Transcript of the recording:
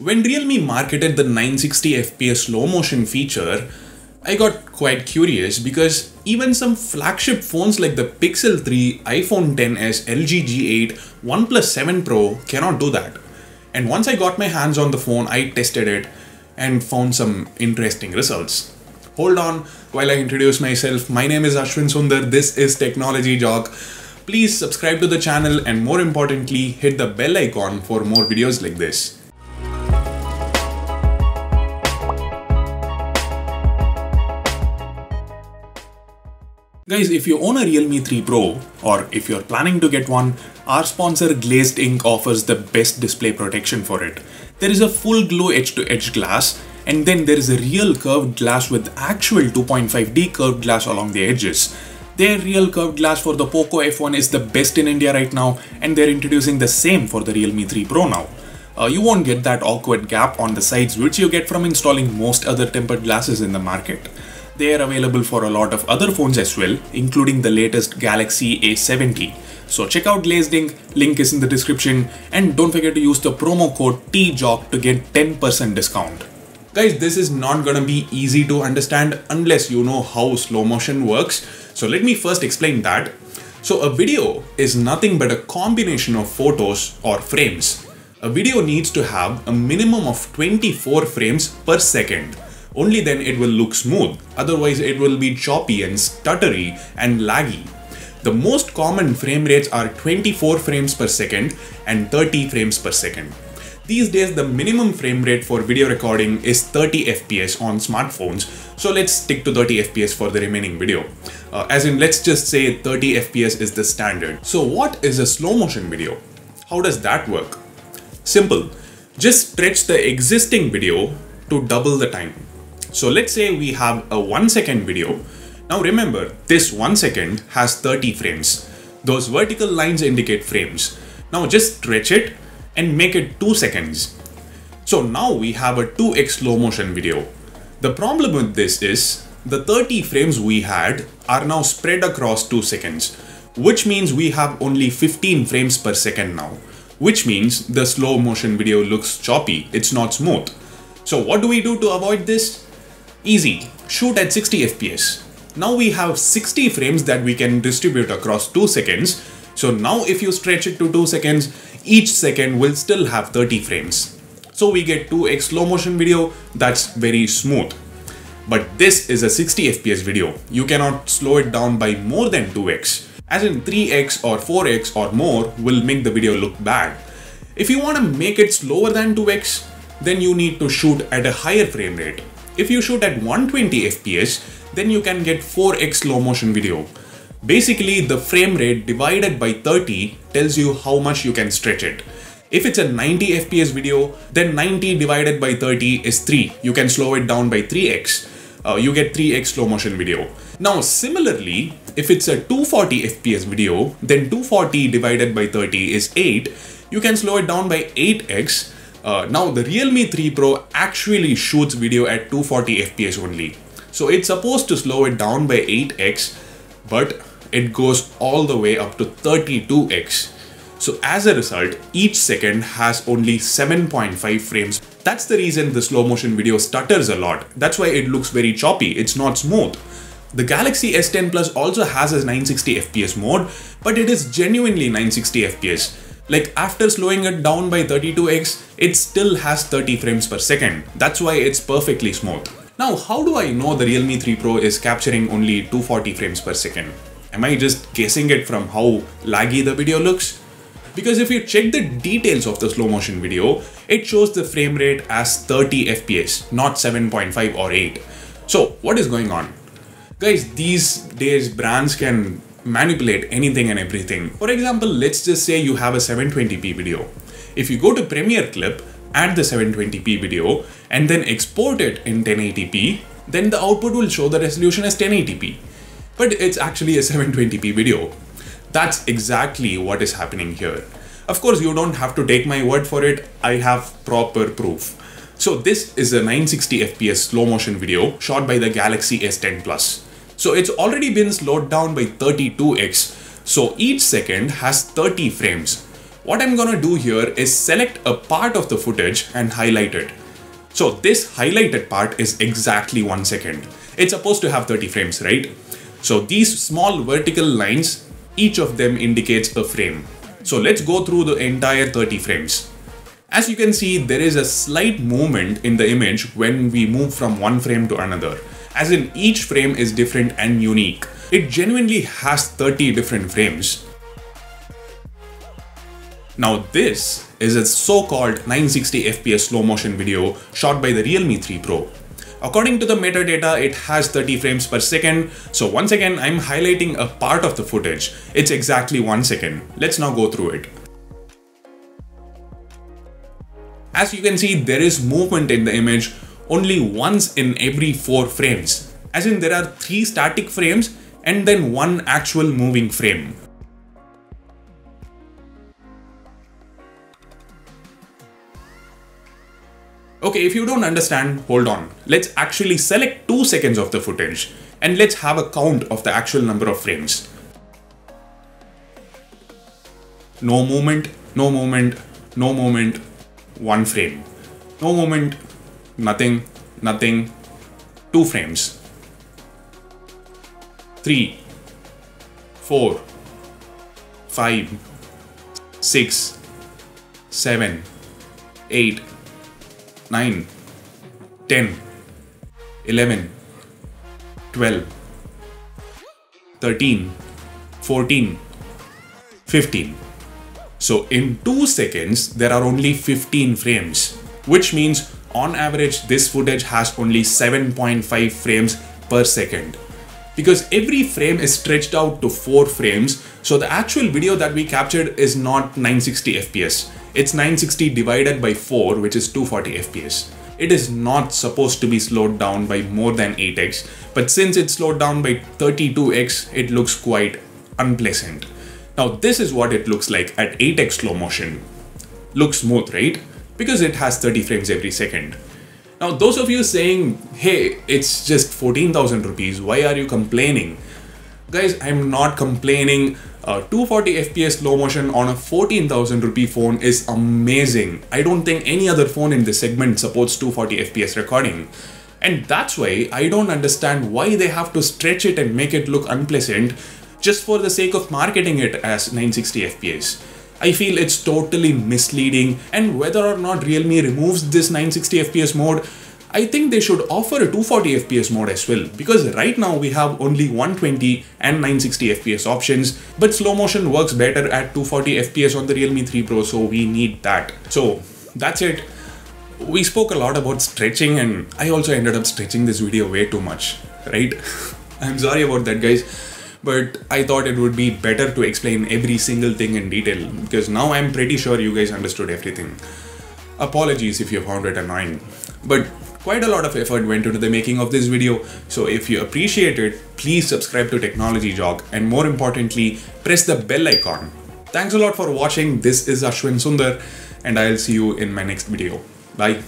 When Realme marketed the 960 FPS slow motion feature, I got quite curious because even some flagship phones like the Pixel 3, iPhone XS, LG G8, OnePlus 7 Pro cannot do that. And once I got my hands on the phone, I tested it and found some interesting results. Hold on while I introduce myself. My name is Ashwin Sundar. This is Technology Jock. Please subscribe to the channel and more importantly, hit the bell icon for more videos like this. Guys, if you own a Realme 3 Pro or if you're planning to get one, our sponsor Glazed Ink offers the best display protection for it. There is a full glow edge-to-edge glass, and then there is a real curved glass with actual 2.5D curved glass along the edges. Their real curved glass for the Poco F1 is the best in India right now, and they're introducing the same for the Realme 3 Pro now. You won't get that awkward gap on the sides which you get from installing most other tempered glasses in the market. They are available for a lot of other phones as well, including the latest Galaxy A70. So check out Glazed Ink, link is in the description, and don't forget to use the promo code TJOCK to get 10% discount. Guys, this is not gonna be easy to understand unless you know how slow motion works. So let me first explain that. So a video is nothing but a combination of photos or frames. A video needs to have a minimum of 24 frames per second. Only then it will look smooth, otherwise it will be choppy and stuttery and laggy. The most common frame rates are 24 frames per second and 30 frames per second. These days the minimum frame rate for video recording is 30 FPS on smartphones, so let's stick to 30 FPS for the remaining video. As in, let's just say 30 FPS is the standard. So what is a slow motion video? How does that work? Simple, just stretch the existing video to double the time. So let's say we have a 1 second video. Now remember, this 1 second has 30 frames. Those vertical lines indicate frames. Now just stretch it and make it 2 seconds. So now we have a 2x slow motion video. The problem with this is the 30 frames we had are now spread across 2 seconds, which means we have only 15 frames per second now, which means the slow motion video looks choppy, it's not smooth. So what do we do to avoid this? Easy, shoot at 60 FPS. Now we have 60 frames that we can distribute across 2 seconds. So now if you stretch it to 2 seconds, each second will still have 30 frames. So we get 2x slow motion video that's very smooth. But this is a 60 FPS video. You cannot slow it down by more than 2x. As in 3x or 4x or more will make the video look bad. If you want to make it slower than 2x, then you need to shoot at a higher frame rate. If you shoot at 120 FPS, then you can get 4x slow motion video. Basically, the frame rate divided by 30 tells you how much you can stretch it. If it's a 90 FPS video, then 90 divided by 30 is 3. You can slow it down by 3x. You get 3x slow motion video. Now, similarly, if it's a 240 FPS video, then 240 divided by 30 is 8. You can slow it down by 8x. Now the Realme 3 Pro actually shoots video at 240 FPS only. So it's supposed to slow it down by 8x, but it goes all the way up to 32x. So as a result, each second has only 7.5 frames. That's the reason the slow motion video stutters a lot. That's why it looks very choppy. It's not smooth. The Galaxy S10 Plus also has a 960 FPS mode, but it is genuinely 960 FPS. Like after slowing it down by 32x, it still has 30 frames per second. That's why it's perfectly smooth. Now, how do I know the Realme 3 Pro is capturing only 240 frames per second? Am I just guessing it from how laggy the video looks? Because if you check the details of the slow motion video, it shows the frame rate as 30 FPS, not 7.5 or 8. So what is going on? Guys, these days brands can manipulate anything and everything. For example, let's just say you have a 720p video. If you go to Premiere Clip, add the 720p video and then export it in 1080p, then the output will show the resolution as 1080p. But it's actually a 720p video. That's exactly what is happening here. Of course, you don't have to take my word for it. I have proper proof. So this is a 960 FPS slow motion video shot by the Galaxy S10 Plus. So it's already been slowed down by 32x. So each second has 30 frames. What I'm gonna do here is select a part of the footage and highlight it. So this highlighted part is exactly 1 second. It's supposed to have 30 frames, right? So these small vertical lines, each of them indicates a frame. So let's go through the entire 30 frames. As you can see, there is a slight movement in the image when we move from one frame to another. As in, each frame is different and unique. It genuinely has 30 different frames. Now this is a so-called 960 FPS slow motion video shot by the Realme 3 Pro. According to the metadata, it has 30 frames per second. So once again, I'm highlighting a part of the footage. It's exactly 1 second. Let's now go through it. As you can see, there is movement in the image only once in every 4 frames. As in, there are 3 static frames and then 1 actual moving frame. Okay, if you don't understand, hold on. Let's actually select 2 seconds of the footage and let's have a count of the actual number of frames. No movement, no movement, no movement, 1 frame. No movement, nothing, nothing, 2 frames. 3, 4, 5, 6, 7, 8, 9, 10, 11, 12, 13, 14, 15. So in 2 seconds, there are only 15 frames, which means on average, this footage has only 7.5 frames per second. Because every frame is stretched out to 4 frames, so the actual video that we captured is not 960 FPS. It's 960 divided by 4, which is 240 FPS. It is not supposed to be slowed down by more than 8x, but since it's slowed down by 32x, it looks quite unpleasant. Now this is what it looks like at 8x slow motion. Looks smooth, right? Because it has 30 frames every second. Now those of you saying, hey, it's just 14,000 rupees, why are you complaining? Guys, I'm not complaining. 240 FPS slow motion on a 14,000 rupee phone is amazing. I don't think any other phone in this segment supports 240 FPS recording. And that's why I don't understand why they have to stretch it and make it look unpleasant just for the sake of marketing it as 960 FPS. I feel it's totally misleading, and whether or not Realme removes this 960 FPS mode, I think they should offer a 240 FPS mode as well, because right now we have only 120 and 960 FPS options, but slow motion works better at 240 FPS on the Realme 3 Pro, so we need that. So that's it. We spoke a lot about stretching, and I also ended up stretching this video way too much, right? I'm sorry about that, guys, but I thought it would be better to explain every single thing in detail, because now I'm pretty sure you guys understood everything. Apologies if you found it annoying, but quite a lot of effort went into the making of this video, so if you appreciate it, please subscribe to Technology Jock, and more importantly, press the bell icon. Thanks a lot for watching. This is Ashwin Sundar, and I'll see you in my next video. Bye.